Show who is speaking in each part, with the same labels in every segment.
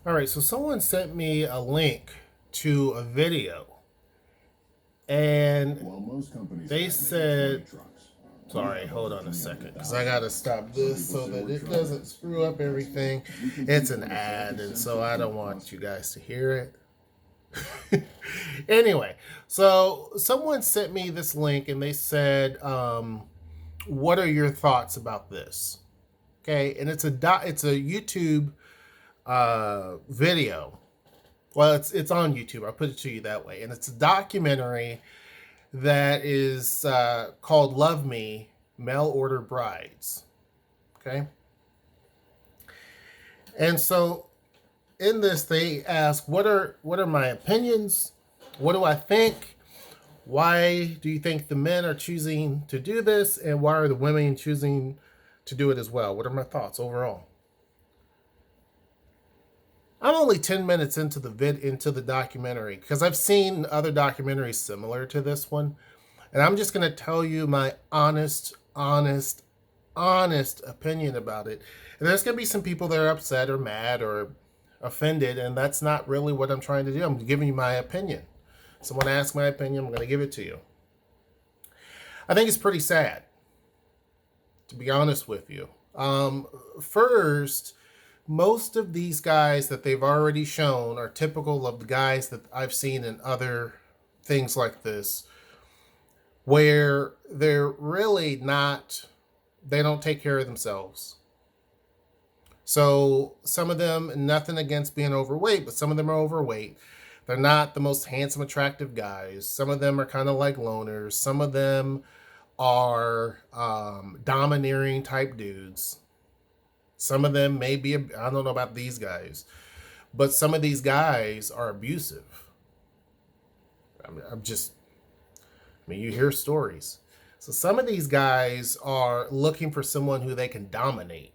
Speaker 1: All right, so someone sent me a link to a video, and
Speaker 2: While most companies
Speaker 1: they
Speaker 2: had maybe 20
Speaker 1: said,
Speaker 2: trucks, we
Speaker 1: sorry,
Speaker 2: have
Speaker 1: hold
Speaker 2: over
Speaker 1: on a second, because I
Speaker 2: 300,000.
Speaker 1: gotta stop
Speaker 2: Some
Speaker 1: this
Speaker 2: people
Speaker 1: so
Speaker 2: say
Speaker 1: that
Speaker 2: we're
Speaker 1: it
Speaker 2: trucking,
Speaker 1: doesn't screw
Speaker 2: but
Speaker 1: up
Speaker 2: guess what?
Speaker 1: everything.
Speaker 2: We can
Speaker 1: It's
Speaker 2: keep
Speaker 1: an
Speaker 2: them as safe
Speaker 1: ad,
Speaker 2: as
Speaker 1: and so
Speaker 2: Central
Speaker 1: I don't
Speaker 2: Heat
Speaker 1: want you
Speaker 2: possibly
Speaker 1: guys
Speaker 2: can.
Speaker 1: to hear it. Anyway, so someone sent me this link, and they said, "What are your thoughts about this?" Okay, and it's a YouTube video. Well, it's on YouTube. I'll put it to you that way. And it's a documentary that is called "Love Me: Mail Order Brides." Okay, and so in this they ask, what are my opinions? What do I think? Why do you think the men are choosing to do this, and why are the women choosing to do it as well? What are my thoughts overall? I'm only 10 minutes into the documentary because I've seen other documentaries similar to this one, and I'm just going to tell you my honest opinion about it. And there's going to be some people that are upset or mad or offended, and that's not really what I'm trying to do. I'm giving you my opinion. Someone asked my opinion, I'm going to give it to you. I think it's pretty sad, to be honest with you. First, most of these guys that they've already shown are typical of the guys that I've seen in other things like this, where they're really not, they don't take care of themselves. So some of them, nothing against being overweight, but some of them are overweight. They're not the most handsome, attractive guys. Some of them are kind of like loners. Some of them are domineering type dudes. Some of them may be, I don't know about these guys, but some of these guys are abusive. I'm just, I mean, you hear stories. So some of these guys are looking for someone who they can dominate.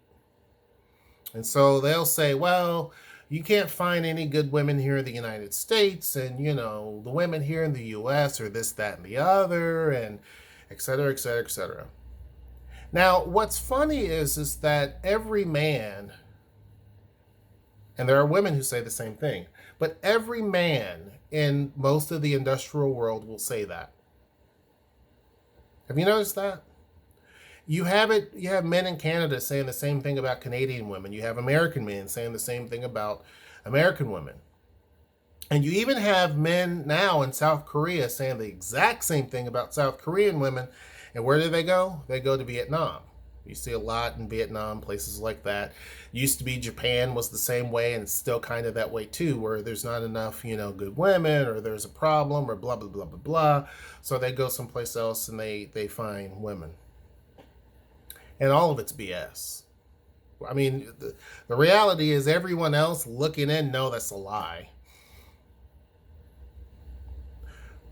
Speaker 1: And so they'll say, well, you can't find any good women here in the United States. And, the women here in the US are this, that, and the other, and et cetera, et cetera, et cetera. Now, what's funny is that every man, and there are women who say the same thing, but every man in most of the industrial world will say that. Have you noticed that? You have men in Canada saying the same thing about Canadian women. You have American men saying the same thing about American women. And you even have men now in South Korea saying the exact same thing about South Korean women. And where do they go? They go to Vietnam. You see a lot in Vietnam, places like that. Used to be Japan was the same way, and it's still kind of that way too, where there's not enough, good women, or there's a problem, or blah blah blah blah blah. So they go someplace else and they find women, and all of it's BS. I mean, the reality is everyone else looking in know that's a lie.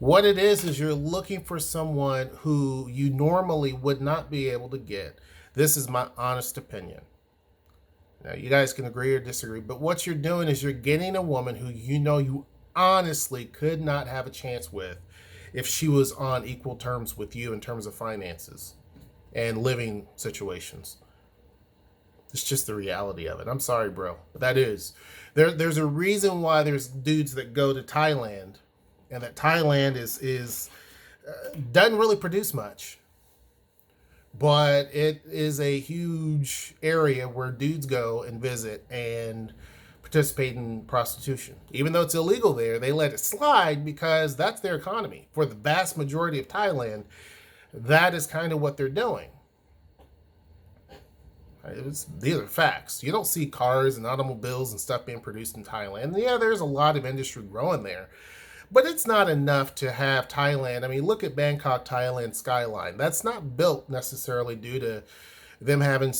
Speaker 1: What it is you're looking for someone who you normally would not be able to get. This is my honest opinion. Now, you guys can agree or disagree, but what you're doing is you're getting a woman who you honestly could not have a chance with if she was on equal terms with you in terms of finances and living situations. It's just the reality of it. I'm sorry, bro, but that is. There's a reason why there's dudes that go to Thailand, and that Thailand is doesn't really produce much, but it is a huge area where dudes go and visit and participate in prostitution. Even though it's illegal there, they let it slide because that's their economy. For the vast majority of Thailand, that is kind of what they're doing. These are facts. You don't see cars and automobiles and stuff being produced in Thailand. Yeah, there's a lot of industry growing there, but it's not enough to have Thailand. I mean, look at Bangkok, Thailand skyline. That's not built necessarily due to them having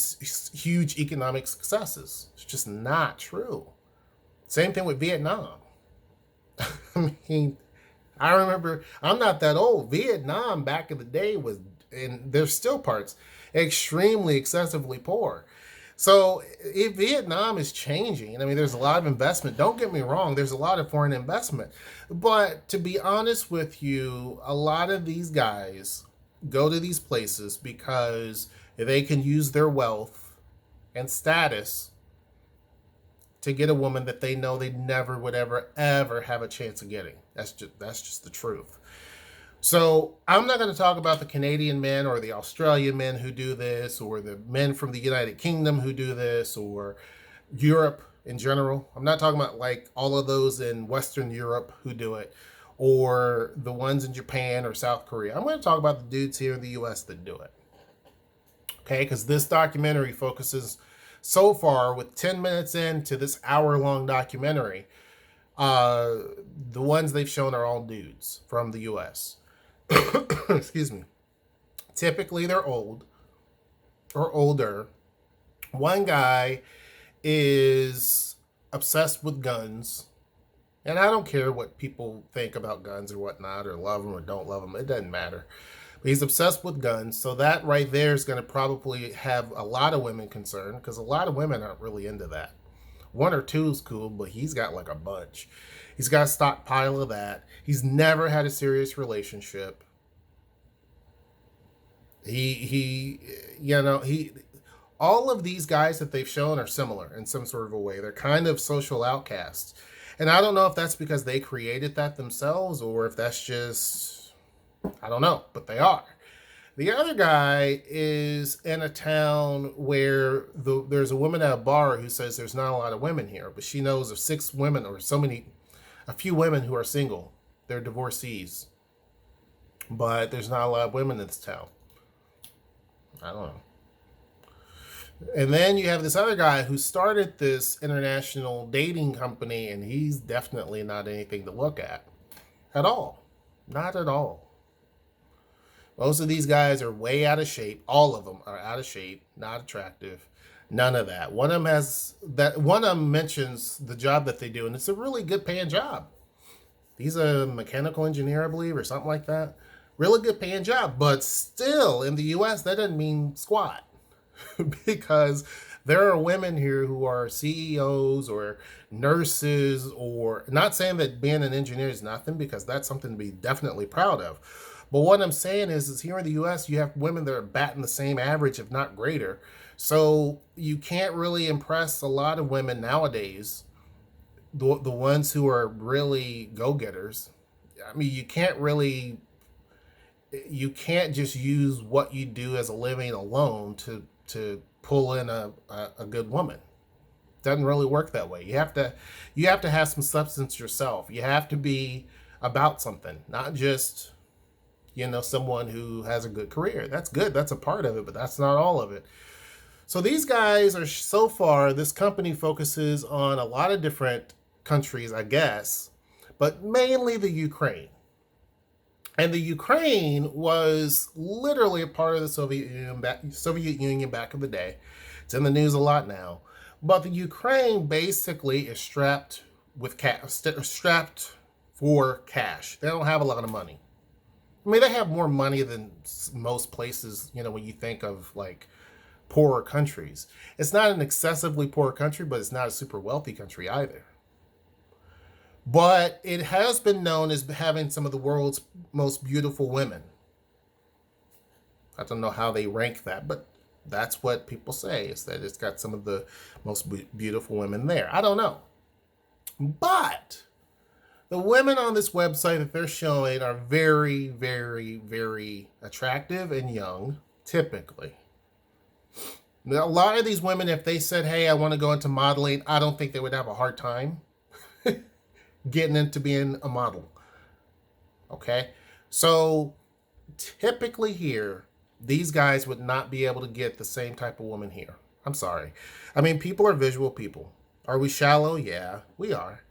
Speaker 1: huge economic successes. It's just not true. Same thing with Vietnam. I mean, I remember, I'm not that old. Vietnam back in the day was, and there's still parts, extremely excessively poor. So if Vietnam is changing, I mean, there's a lot of investment. Don't get me wrong, there's a lot of foreign investment. But to be honest with you, a lot of these guys go to these places because they can use their wealth and status to get a woman that they know they never would ever have a chance of getting. That's just the truth. So I'm not going to talk about the Canadian men or the Australian men who do this, or the men from the United Kingdom who do this, or Europe in general. I'm not talking about like all of those in Western Europe who do it, or the ones in Japan or South Korea. I'm going to talk about the dudes here in the US that do it. Okay, because this documentary focuses so far, with 10 minutes into this hour-long documentary, the ones they've shown are all dudes from the US. Excuse me. Typically, they're old or older. One guy is obsessed with guns. And I don't care what people think about guns or whatnot, or love them or don't love them. It doesn't matter. But he's obsessed with guns. So that right there is going to probably have a lot of women concerned, because a lot of women aren't really into that. One or two is cool, but he's got like a bunch. He's got a stockpile of that. He's never had a serious relationship. He all of these guys that they've shown are similar in some sort of a way. They're kind of social outcasts. And I don't know if that's because they created that themselves, or if that's just, I don't know, but they are. The other guy is in a town where there's a woman at a bar who says there's not a lot of women here, but she knows of 6 women, or a few women who are single. They're divorcees. But there's not a lot of women in this town. I don't know. And then you have this other guy who started this international dating company, and he's definitely not anything to look at all. Not at all. Most of these guys are way out of shape. All of them are out of shape, not attractive, none of that. One of them mentions the job that they do, and it's a really good paying job. He's a mechanical engineer, I believe, or something like that. Really good paying job, but still in the US that doesn't mean squat. Because there are women here who are CEOs or nurses, or not saying that being an engineer is nothing, because that's something to be definitely proud of. But what I'm saying is here in the US, you have women that are batting the same average, if not greater. So you can't really impress a lot of women nowadays, the ones who are really go-getters. I mean, you can't just use what you do as a living alone to pull in a good woman. Doesn't really work that way. You have to have some substance yourself. You have to be about something, not just someone who has a good career. That's good. That's a part of it, but that's not all of it. So these guys are, so far, this company focuses on a lot of different countries, I guess, but mainly the Ukraine. And the Ukraine was literally a part of the Soviet Union back in the day. It's in the news a lot now. But the Ukraine basically is strapped for cash. They don't have a lot of money. I mean, they have more money than most places, when you think of like poorer countries. It's not an excessively poor country, but it's not a super wealthy country either. But it has been known as having some of the world's most beautiful women. I don't know how they rank that, but that's what people say, is that it's got some of the most beautiful women there. I don't know. But the women on this website that they're showing are very, very, very attractive and young, typically. Now, a lot of these women, if they said, hey, I want to go into modeling, I don't think they would have a hard time getting into being a model. Okay? So typically here, these guys would not be able to get the same type of woman here. I'm sorry. I mean, people are visual people. Are we shallow? Yeah, we are.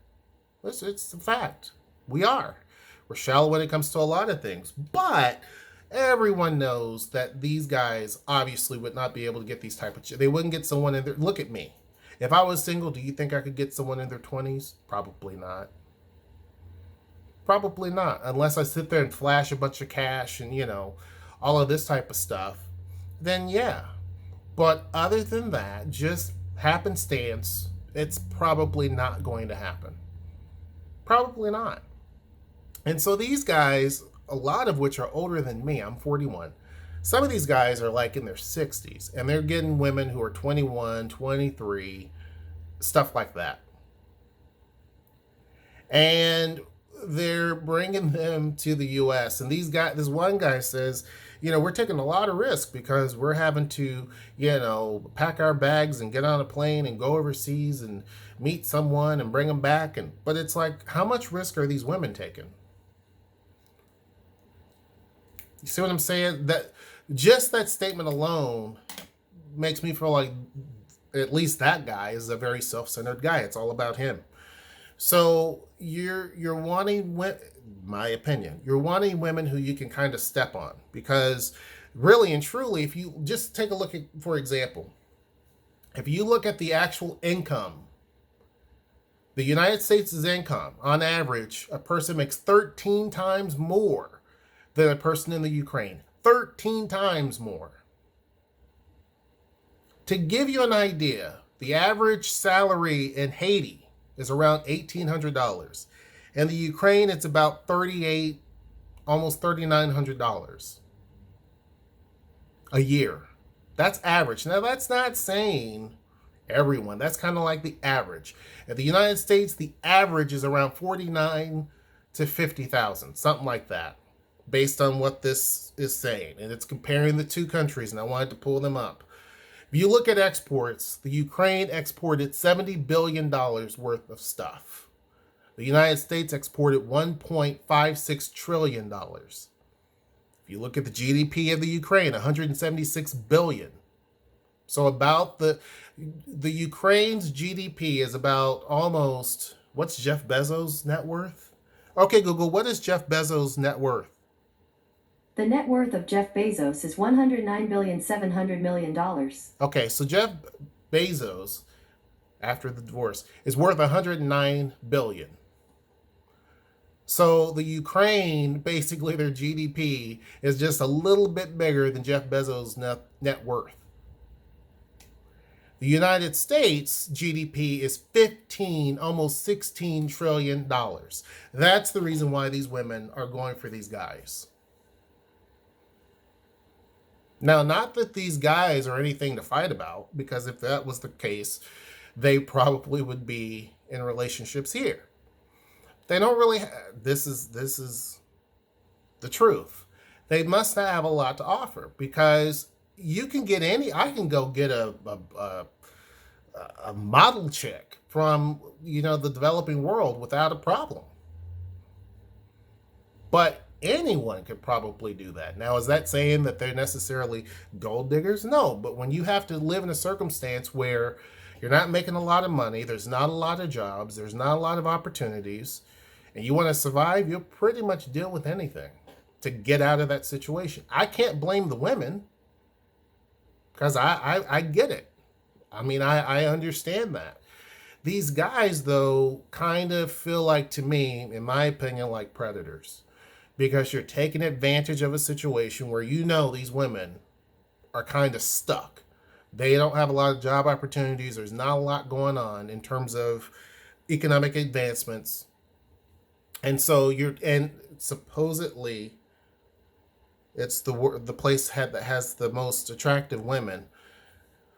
Speaker 1: It's a fact. We are. We're shallow when it comes to a lot of things. But everyone knows that these guys obviously would not be able to get these type of... They wouldn't get someone in their... Look at me. If I was single, do you think I could get someone in their 20s? Probably not. Probably not. Unless I sit there and flash a bunch of cash and, all of this type of stuff. Then yeah. But other than that, just happenstance, it's probably not going to happen. Probably not. And so these guys, a lot of which are older than me, I'm 41. Some of these guys are like in their 60s, and they're getting women who are 21, 23, stuff like that. And they're bringing them to the U.S. And this one guy says, we're taking a lot of risk because we're having to, pack our bags and get on a plane and go overseas and meet someone and bring them back. But it's like, how much risk are these women taking? You see what I'm saying? That just that statement alone makes me feel like at least that guy is a very self-centered guy. It's all about him. So you're wanting, my opinion, you're wanting women who you can kind of step on, because really and truly, if you just take a look at, for example, if you look at the actual income, the United States' income, on average, a person makes 13 times more than a person in the Ukraine. 13 times more. To give you an idea, the average salary in Haiti is around $1,800. In the Ukraine, it's about almost $3,900 a year. That's average. Now, that's not saying everyone. That's kind of like the average. In the United States, the average is around 49 to 50,000, something like that, based on what this is saying. And it's comparing the two countries, and I wanted to pull them up. If you look at exports, the Ukraine exported $70 billion worth of stuff. The United States exported $1.56 trillion. If you look at the GDP of the Ukraine, $176 billion. So about the Ukraine's GDP is about almost, what's Jeff Bezos' net worth? Okay, Google, what is Jeff Bezos' net worth?
Speaker 2: The net worth of Jeff Bezos is $109,700,000,000.
Speaker 1: Okay, so Jeff Bezos, after the divorce, is worth $109 billion. So the Ukraine, basically their GDP is just a little bit bigger than Jeff Bezos' net worth. The United States GDP is almost $16 trillion. That's the reason why these women are going for these guys. Now, not that these guys are anything to fight about, because if that was the case, they probably would be in relationships here. They don't really this is the truth. They must have a lot to offer, because you can get I can go get a model chick from the developing world without a problem. But anyone could probably do that. Now, is that saying that they're necessarily gold diggers? No, but when you have to live in a circumstance where you're not making a lot of money, there's not a lot of jobs, there's not a lot of opportunities, and you want to survive, you'll pretty much deal with anything to get out of that situation. I can't blame the women, because I get it. I mean, I understand that. These guys, though, kind of feel like, to me, in my opinion, like predators, because you're taking advantage of a situation where these women are kind of stuck. They don't have a lot of job opportunities. There's not a lot going on in terms of economic advancements. And so supposedly it's the place that has the most attractive women.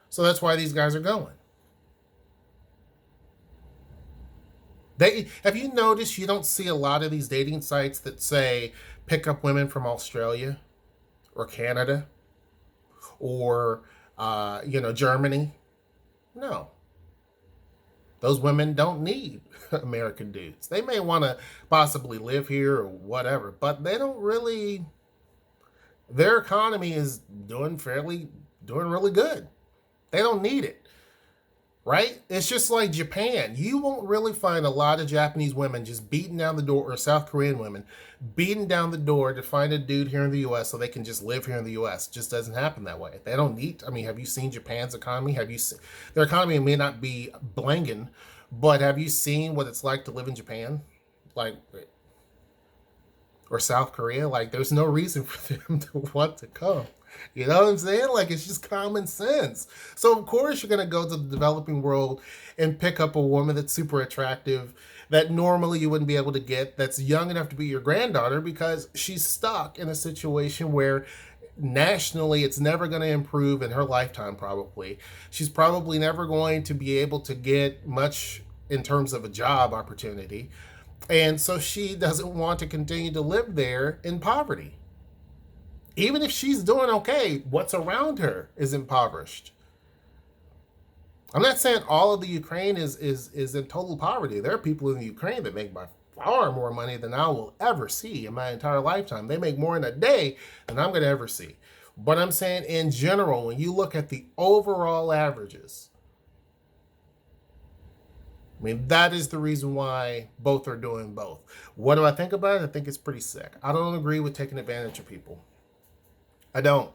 Speaker 1: So that's why these guys are going. Have you noticed you don't see a lot of these dating sites that say pick up women from Australia or Canada or Germany? No. Those women don't need American dudes. They may want to possibly live here or whatever, but they don't really. Their economy is doing really good. They don't need it. Right? It's just like Japan. You won't really find a lot of Japanese women just beating down the door, or South Korean women beating down the door to find a dude here in the U.S. so they can just live here in the U.S. It just doesn't happen that way. They don't need. I mean, have you seen Japan's economy? Have you seen their economy? May not be blanging, but have you seen what it's like to live in Japan, or South Korea? Like, there's no reason for them to want to come. You know what I'm saying? Like, it's just common sense. So, of course, you're going to go to the developing world and pick up a woman that's super attractive that normally you wouldn't be able to get, that's young enough to be your granddaughter, because she's stuck in a situation where nationally it's never going to improve in her lifetime, probably. She's probably never going to be able to get much in terms of a job opportunity. And so she doesn't want to continue to live there in poverty. Even if she's doing okay, what's around her is impoverished. I'm not saying all of the Ukraine is in total poverty. There are people in the Ukraine that make by far more money than I will ever see in my entire lifetime. They make more in a day than I'm going to ever see. But I'm saying in general, when you look at the overall averages, I mean, that is the reason why both are doing both. What do I think about it? I think it's pretty sick. I don't agree with taking advantage of people. I don't.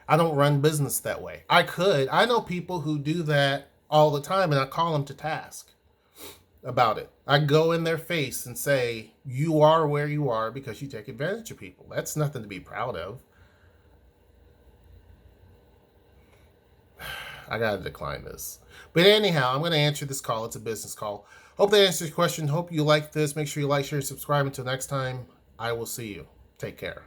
Speaker 1: I don't run business that way. I could. I know people who do that all the time, and I call them to task about it. I go in their face and say, you are where you are because you take advantage of people. That's nothing to be proud of. I gotta decline this. But anyhow, I'm gonna answer this call. It's a business call. Hope that answers your question. Hope you like this. Make sure you like, share, and subscribe. Until next time, I will see you. Take care.